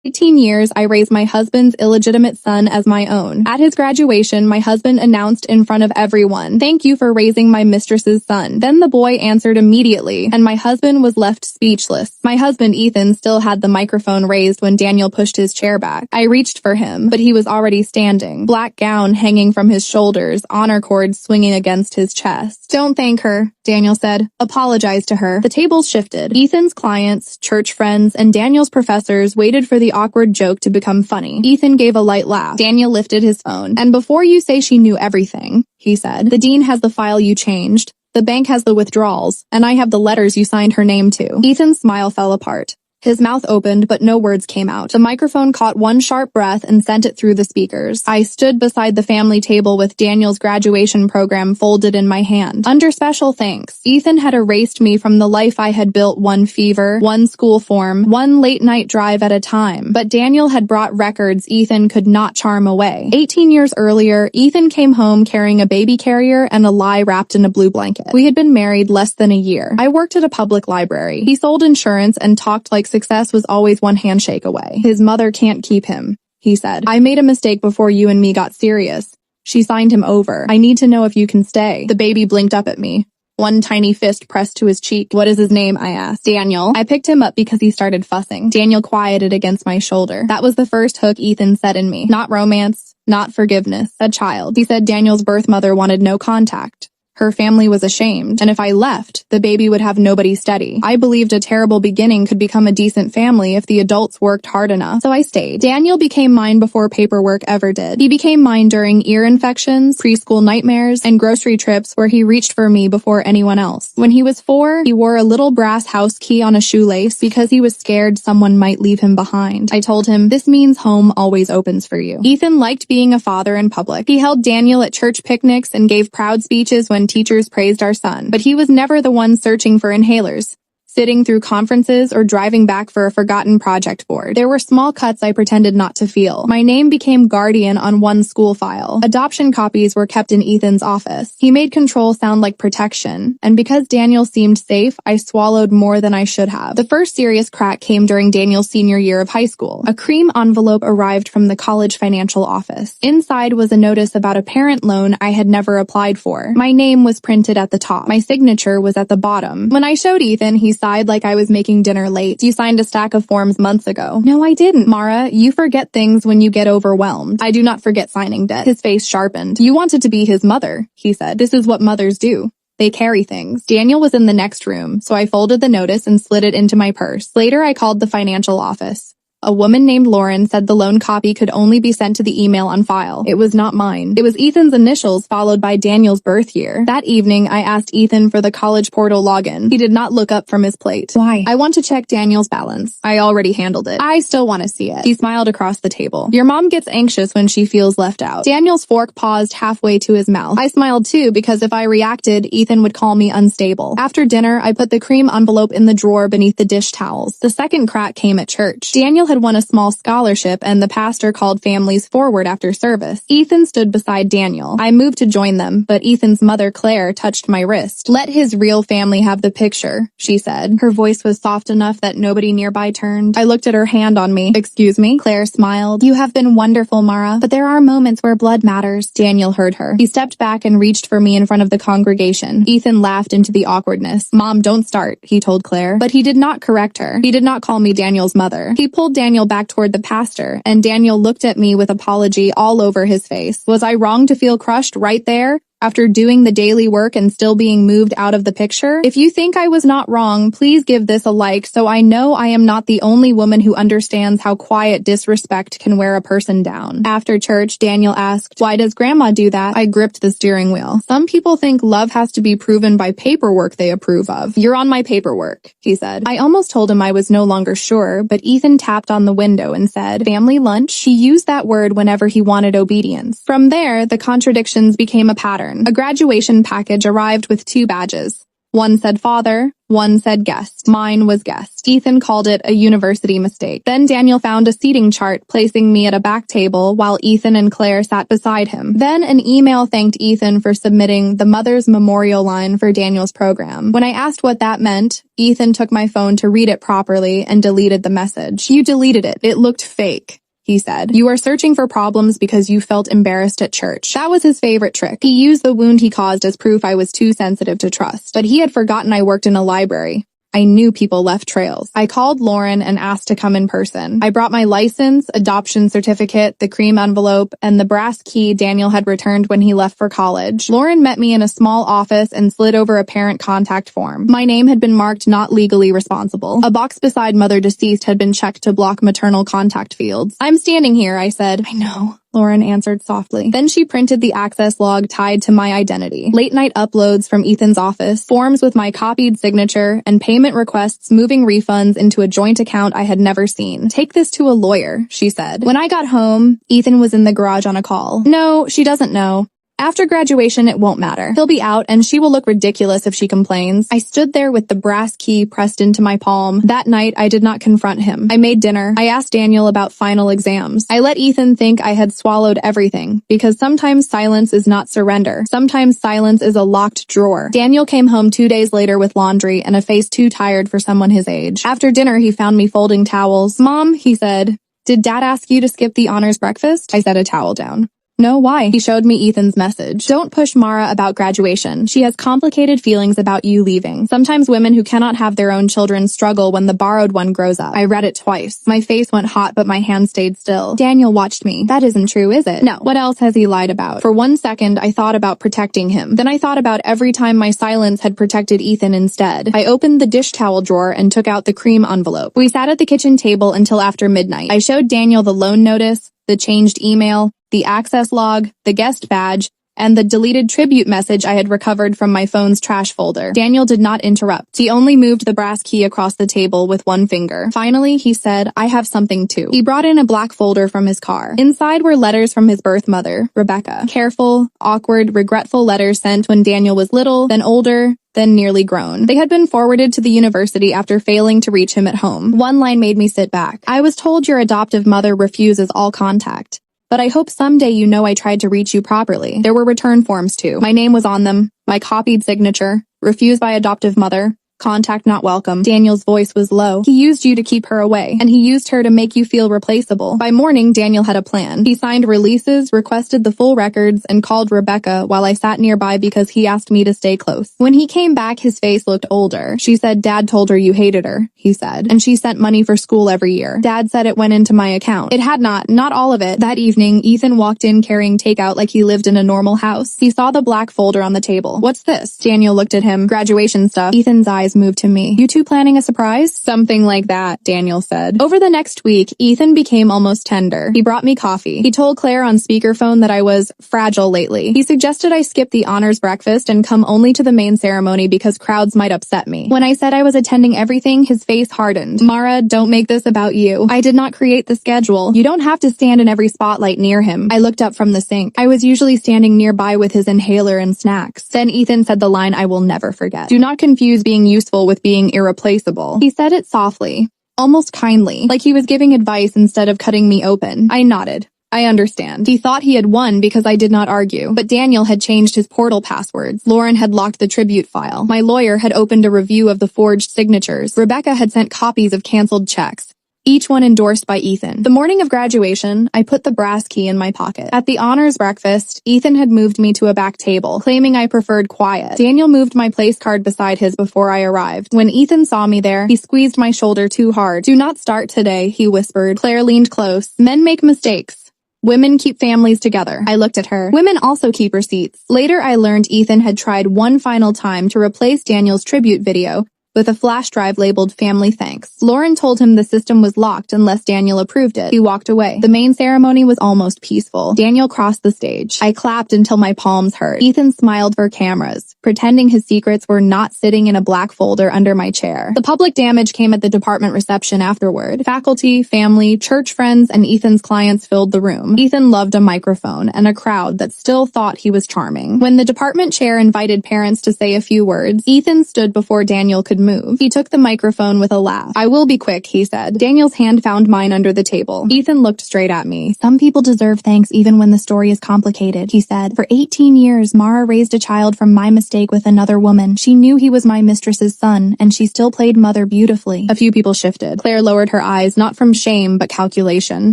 18 years, I raised my husband's illegitimate son as my own. At his graduation, my husband announced in front of everyone, "Thank you for raising my mistress's son." Then the boy answered immediately, and my husband was left speechless. My husband, Ethan, still had the microphone raised when Daniel pushed his chair back. I reached for him, but he was already standing, black gown hanging from his shoulders, honor cord swinging against his chest. "Don't thank her," Daniel said. "Apologize to her." The tables shifted. Ethan's clients, church friends, and Daniel's professors waited for the awkward joke to become funny. Ethan gave a light laugh. Daniel lifted his phone. "And before you say she knew everything," he said, "the dean has the file you changed, the bank has the withdrawals, and I have the letters you signed her name to." Ethan's smile fell apart. His mouth opened, but no words came out. The microphone caught one sharp breath and sent it through the speakers. I stood beside the family table with Daniel's graduation program folded in my hand. Under special thanks, Ethan had erased me from the life I had built, one fever, one school form, one late-night drive at a time. But Daniel had brought records Ethan could not charm away. 18 years earlier, Ethan came home carrying a baby carrier and a lie wrapped in a blue blanket. We had been married less than a year. I worked at a public library. He sold insurance and talked like success was always one handshake away. "His mother can't keep him," he said. "I made a mistake before you and me got serious. She signed him over. I need to know if you can stay." The baby blinked up at me. One tiny fist pressed to his cheek. "What is his name?" I asked. "Daniel." I picked him up because he started fussing. Daniel quieted against my shoulder. That was the first hook Ethan set in me. Not romance, not forgiveness. A child. He said Daniel's birth mother wanted no contact. Her family was ashamed, and if I left, the baby would have nobody steady. I believed a terrible beginning could become a decent family if the adults worked hard enough, so I stayed. Daniel became mine before paperwork ever did. He became mine during ear infections, preschool nightmares, and grocery trips where he reached for me before anyone else. When he was 4, he wore a little brass house key on a shoelace because he was scared someone might leave him behind. I told him, "This means home always opens for you." Ethan liked being a father in public. He held Daniel at church picnics and gave proud speeches when teachers praised our son, but he was never the one searching for inhalers, sitting through conferences, or driving back for a forgotten project board. There were small cuts I pretended not to feel. My name became guardian on one school file. Adoption copies were kept in Ethan's office. He made control sound like protection, and because Daniel seemed safe, I swallowed more than I should have. The first serious crack came during Daniel's senior year of high school. A cream envelope arrived from the college financial office. Inside was a notice about a parent loan I had never applied for. My name was printed at the top. My signature was at the bottom. When I showed Ethan, he sighed like I was making dinner late. "You signed a stack of forms months ago." "No, I didn't." "Mara, you forget things when you get overwhelmed." "I do not forget signing debt." His face sharpened. "You wanted to be his mother," he said. "This is what mothers do. They carry things." Daniel was in the next room, so I folded the notice and slid it into my purse. Later, I called the financial office. A woman named Lauren said the loan copy could only be sent to the email on file. It was not mine. It was Ethan's initials followed by Daniel's birth year. That evening, I asked Ethan for the college portal login. He did not look up from his plate. "Why?" "I want to check Daniel's balance. I already handled it. I still want to see it." He smiled across the table. "Your mom gets anxious when she feels left out." Daniel's fork paused halfway to his mouth. I smiled too because if I reacted, Ethan would call me unstable. After dinner, I put the cream envelope in the drawer beneath the dish towels. The second crack came at church. Daniel had won a small scholarship and the pastor called families forward after service. Ethan stood beside Daniel. I moved to join them, but Ethan's mother, Claire, touched my wrist. "Let his real family have the picture," she said. Her voice was soft enough that nobody nearby turned. I looked at her hand on me. "Excuse me?" Claire smiled. "You have been wonderful, Mara, but there are moments where blood matters." Daniel heard her. He stepped back and reached for me in front of the congregation. Ethan laughed into the awkwardness. "Mom, don't start," he told Claire. But he did not correct her. He did not call me Daniel's mother. He pulled Daniel back toward the pastor, and Daniel looked at me with apology all over his face. Was I wrong to feel crushed right there? After doing the daily work and still being moved out of the picture? If you think I was not wrong, please give this a like so I know I am not the only woman who understands how quiet disrespect can wear a person down. After church, Daniel asked, "Why does Grandma do that?" I gripped the steering wheel. "Some people think love has to be proven by paperwork they approve of." "You're on my paperwork," he said. I almost told him I was no longer sure, but Ethan tapped on the window and said, "Family lunch?" He used that word whenever he wanted obedience. From there, the contradictions became a pattern. A graduation package arrived with 2 badges. One said father, one said guest. Mine was guest. Ethan called it a university mistake. Then Daniel found a seating chart, placing me at a back table while Ethan and Claire sat beside him. Then an email thanked Ethan for submitting the Mother's Memorial line for Daniel's program. When I asked what that meant, Ethan took my phone to read it properly and deleted the message. You deleted it. It looked fake, he said. You are searching for problems because you felt embarrassed at church. That was his favorite trick. He used the wound he caused as proof I was too sensitive to trust. But he had forgotten I worked in a library. I knew people left trails. I called Lauren and asked to come in person. I brought my license, adoption certificate, the cream envelope, and the brass key Daniel had returned when he left for college. Lauren met me in a small office and slid over a parent contact form. My name had been marked not legally responsible. A box beside mother deceased had been checked to block maternal contact fields. I'm standing here, I said. I know, Lauren answered softly. Then she printed the access log tied to my identity. Late-night uploads from Ethan's office, forms with my copied signature, and payment requests moving refunds into a joint account I had never seen. Take this to a lawyer, she said. When I got home, Ethan was in the garage on a call. No, she doesn't know. After graduation, it won't matter. He'll be out, and she will look ridiculous if she complains. I stood there with the brass key pressed into my palm. That night, I did not confront him. I made dinner. I asked Daniel about final exams. I let Ethan think I had swallowed everything, because sometimes silence is not surrender. Sometimes silence is a locked drawer. Daniel came home 2 days later with laundry and a face too tired for someone his age. After dinner, he found me folding towels. Mom, he said, did Dad ask you to skip the honors breakfast? I set a towel down. No, why? He showed me Ethan's message. Don't push Mara about graduation. She has complicated feelings about you leaving. Sometimes women who cannot have their own children struggle when the borrowed one grows up. I read it twice. My face went hot, but my hand stayed still. Daniel watched me. That isn't true, is it? No. What else has he lied about? For 1 second, I thought about protecting him. Then I thought about every time my silence had protected Ethan instead. I opened the dish towel drawer and took out the cream envelope. We sat at the kitchen table until after midnight. I showed Daniel the loan notice, the changed email, the access log, the guest badge, and the deleted tribute message I had recovered from my phone's trash folder. Daniel did not interrupt. He only moved the brass key across the table with one finger. Finally, he said, I have something too. He brought in a black folder from his car. Inside were letters from his birth mother, Rebecca. Careful, awkward, regretful letters sent when Daniel was little, then older, then nearly grown. They had been forwarded to the university after failing to reach him at home. One line made me sit back. I was told your adoptive mother refuses all contact. But I hope someday you know I tried to reach you properly. There were return forms too. My name was on them, my copied signature, refused by adoptive mother, contact not welcome. Daniel's voice was low. He used you to keep her away, and he used her to make you feel replaceable. By morning, Daniel had a plan. He signed releases, requested the full records, and called Rebecca while I sat nearby because he asked me to stay close. When he came back, his face looked older. She said Dad told her you hated her, he said, and she sent money for school every year. Dad said it went into my account. It had not all of it. That evening, Ethan walked in carrying takeout like he lived in a normal house. He saw the black folder on the table. What's this? Daniel looked at him. Graduation stuff. Ethan's eyes moved to me. You two planning a surprise? Something like that, Daniel said. Over the next week, Ethan became almost tender. He brought me coffee. He told Claire on speakerphone that I was fragile lately. He suggested I skip the honors breakfast and come only to the main ceremony because crowds might upset me. When I said I was attending everything, his face hardened. Mara, don't make this about you. I did not create the schedule. You don't have to stand in every spotlight near him. I looked up from the sink. I was usually standing nearby with his inhaler and snacks. Then Ethan said the line I will never forget. Do not confuse being useful with being irreplaceable. He said it softly, almost kindly, like he was giving advice instead of cutting me open. I nodded. I understand. He thought he had won because I did not argue, but Daniel had changed his portal passwords. Lauren had locked the tribute file. My lawyer had opened a review of the forged signatures. Rebecca had sent copies of canceled checks, each one endorsed by Ethan. The morning of graduation, I put the brass key in my pocket. At the honors breakfast, Ethan had moved me to a back table, claiming I preferred quiet. Daniel moved my place card beside his before I arrived. When Ethan saw me there, he squeezed my shoulder too hard. Do not start today, he whispered. Claire leaned close. Men make mistakes. Women keep families together. I looked at her. Women also keep receipts. Later, I learned Ethan had tried one final time to replace Daniel's tribute video with a flash drive labeled Family Thanks. Lauren told him the system was locked unless Daniel approved it. He walked away. The main ceremony was almost peaceful. Daniel crossed the stage. I clapped until my palms hurt. Ethan smiled for cameras. pretending his secrets were not sitting in a black folder under my chair. The public damage came at the department reception afterward. Faculty, family, church friends, and Ethan's clients filled the room. Ethan loved a microphone and a crowd that still thought he was charming. When the department chair invited parents to say a few words, Ethan stood before Daniel could move. He took the microphone with a laugh. "I will be quick," he said. Daniel's hand found mine under the table. Ethan looked straight at me. "Some people deserve thanks even when the story is complicated," he said. "For 18 years, Mara raised a child from my mistake with another woman. She knew he was my mistress's son, and she still played mother beautifully." A few people shifted. Claire lowered her eyes, not from shame, but calculation.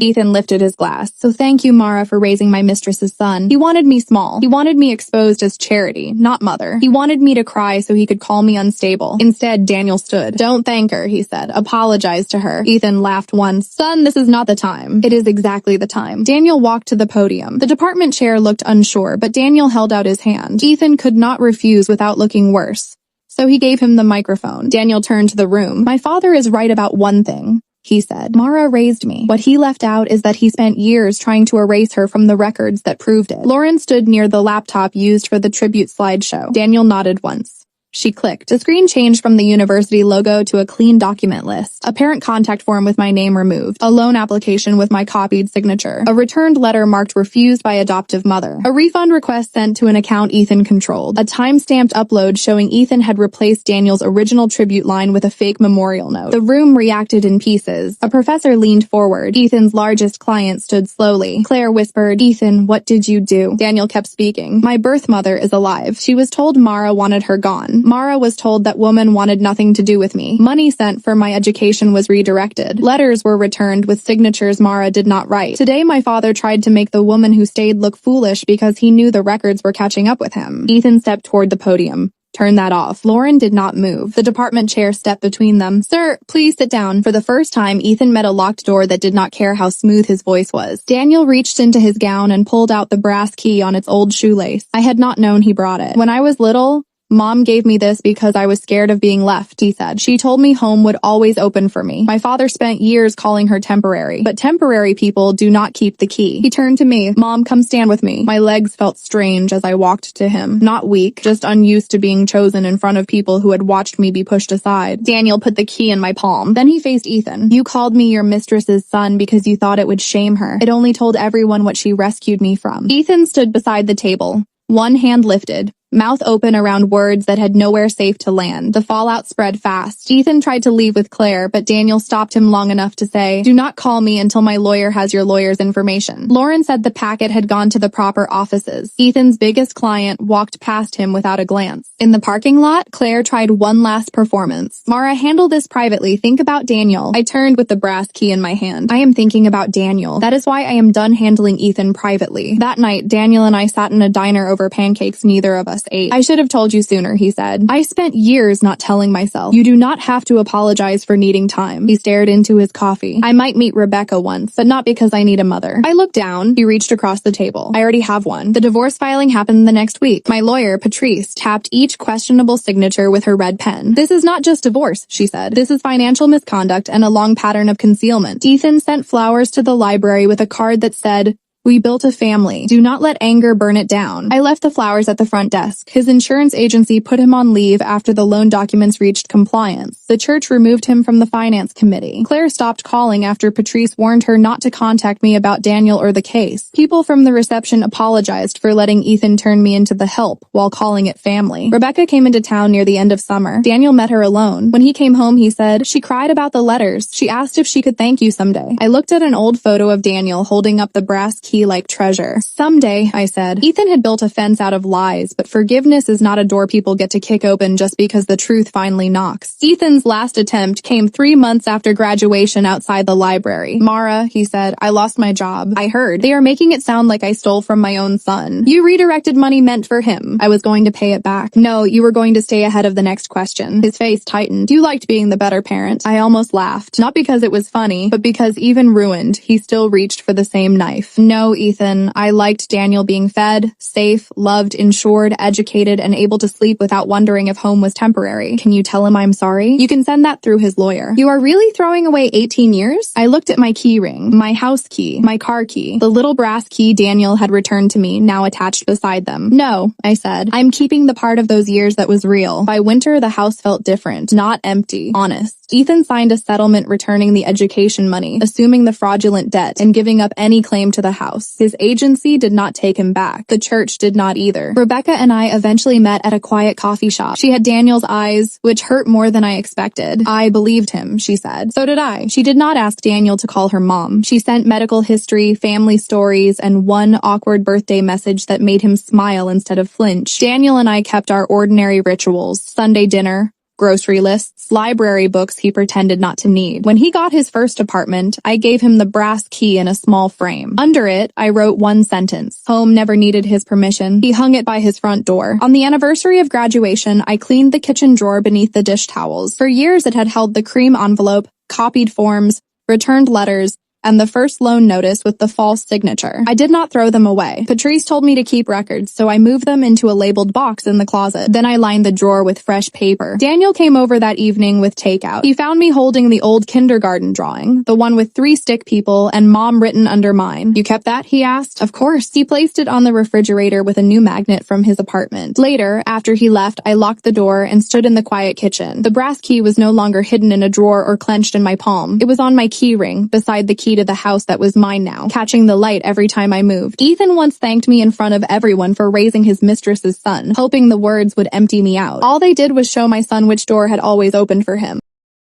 Ethan lifted his glass. "So thank you, Mara, for raising my mistress's son. He wanted me small. He wanted me exposed as charity, not mother. He wanted me to cry so he could call me unstable." Instead, Daniel stood. "Don't thank her," he said. "Apologize to her." Ethan laughed once. "Son, this is not the time." "It is exactly the time." Daniel walked to the podium. The department chair looked unsure, but Daniel held out his hand. Ethan could not refuse without looking worse. So he gave him the microphone. Daniel turned to the room. "My father is right about one thing," he said. "Mara raised me. What he left out is that he spent years trying to erase her from the records that proved it." Lauren stood near the laptop used for the tribute slideshow. Daniel nodded once. She clicked. The screen changed from the university logo to a clean document list. A parent contact form with my name removed. A loan application with my copied signature. A returned letter marked refused by adoptive mother. A refund request sent to an account Ethan controlled. A time-stamped upload showing Ethan had replaced Daniel's original tribute line with a fake memorial note. The room reacted in pieces. A professor leaned forward. Ethan's largest client stood slowly. Claire whispered, "Ethan, what did you do?" Daniel kept speaking. "My birth mother is alive. She was told Mara wanted her gone. Mara was told that woman wanted nothing to do with me. Money sent for my education was redirected. Letters were returned with signatures Mara did not write. Today my father tried to make the woman who stayed look foolish because he knew the records were catching up with him." Ethan stepped toward the podium. "Turn that off." Lauren did not move. The department chair stepped between them. "Sir, please sit down." For the first time, Ethan met a locked door that did not care how smooth his voice was. Daniel reached into his gown and pulled out the brass key on its old shoelace. "I had not known he brought it. When I was little, Mom gave me this because I was scared of being left," he said. "She told me home would always open for me. My father spent years calling her temporary, but temporary people do not keep the key." He turned to me. "Mom, come stand with me." My legs felt strange as I walked to him. Not weak, just unused to being chosen in front of people who had watched me be pushed aside. Daniel put the key in my palm. Then he faced Ethan. "You called me your mistress's son because you thought it would shame her. It only told everyone what she rescued me from." Ethan stood beside the table. One hand lifted, mouth open around words that had nowhere safe to land. The fallout spread fast. Ethan tried to leave with Claire, but Daniel stopped him long enough to say, "Do not call me until my lawyer has your lawyer's information." Lauren said the packet had gone to the proper offices. Ethan's biggest client walked past him without a glance. In the parking lot, Claire tried one last performance. "Mara, handle this privately. Think about Daniel." I turned with the brass key in my hand. "I am thinking about Daniel. That is why I am done handling Ethan privately." That night, Daniel and I sat in a diner over pancakes neither of us ate. "I should have told you sooner," he said. "I spent years not telling myself. You do not have to apologize for needing time." He stared into his coffee. "I might meet Rebecca once, but not because I need a mother." I looked down. He reached across the table. "I already have one. The divorce filing happened the next week." My lawyer, Patrice, tapped each questionable signature with her red pen. "This is not just divorce," she said. "This is financial misconduct and a long pattern of concealment." Ethan sent flowers to the library with a card that said, "We built a family. Do not let anger burn it down." I left the flowers at the front desk. His insurance agency put him on leave after the loan documents reached compliance. The church removed him from the finance committee. Claire stopped calling after Patrice warned her not to contact me about Daniel or the case. People from the reception apologized for letting Ethan turn me into the help while calling it family. Rebecca came into town near the end of summer. Daniel met her alone. When he came home, he said, "She cried about the letters. She asked if she could thank you someday." I looked at an old photo of Daniel holding up the brass key like treasure. "Someday," I said. Ethan had built a fence out of lies, but forgiveness is not a door people get to kick open just because the truth finally knocks. Ethan's last attempt came 3 months after graduation outside the library. "Mara," he said, "I lost my job. I heard. They are making it sound like I stole from my own son. You redirected money meant for him. I was going to pay it back. No, you were going to stay ahead of the next question." His face tightened. "You liked being the better parent." I almost laughed. Not because it was funny, but because even ruined, he still reached for the same knife. "No, No, Ethan, I liked Daniel being fed, safe, loved, insured, educated, and able to sleep without wondering if home was temporary. Can you tell him I'm sorry? You can send that through his lawyer. You are really throwing away 18 years? I looked at my key ring, my house key, my car key, the little brass key Daniel had returned to me, now attached beside them. No, I said. I'm keeping the part of those years that was real. By winter, the house felt different, not empty, honest. Ethan signed a settlement returning the education money, assuming the fraudulent debt, and giving up any claim to the house. His agency did not take him back. The church did not either. Rebecca and I eventually met at a quiet coffee shop. She had Daniel's eyes, which hurt more than I expected. I believed him, she said. So did I. She did not ask Daniel to call her mom. She sent medical history, family stories, and one awkward birthday message that made him smile instead of flinch. Daniel and I kept our ordinary rituals: Sunday dinner, grocery lists, library books he pretended not to need. When he got his first apartment, I gave him the brass key in a small frame. Under it, I wrote one sentence: home never needed his permission. He hung it by his front door. On the anniversary of graduation, I cleaned the kitchen drawer beneath the dish towels. For years, it had held the cream envelope, copied forms, returned letters, and the first loan notice with the false signature. I did not throw them away. Patrice told me to keep records, so I moved them into a labeled box in the closet. Then I lined the drawer with fresh paper. Daniel came over that evening with takeout. He found me holding the old kindergarten drawing, the one with 3 stick people and mom written under mine. You kept that? He asked. Of course. He placed it on the refrigerator with a new magnet from his apartment. Later, after he left, I locked the door and stood in the quiet kitchen. The brass key was no longer hidden in a drawer or clenched in my palm. It was on my key ring, beside the key to the house that was mine now, catching the light every time I moved. Ethan once thanked me in front of everyone for raising his mistress's son, hoping the words would empty me out. All they did was show my son which door had always opened for him.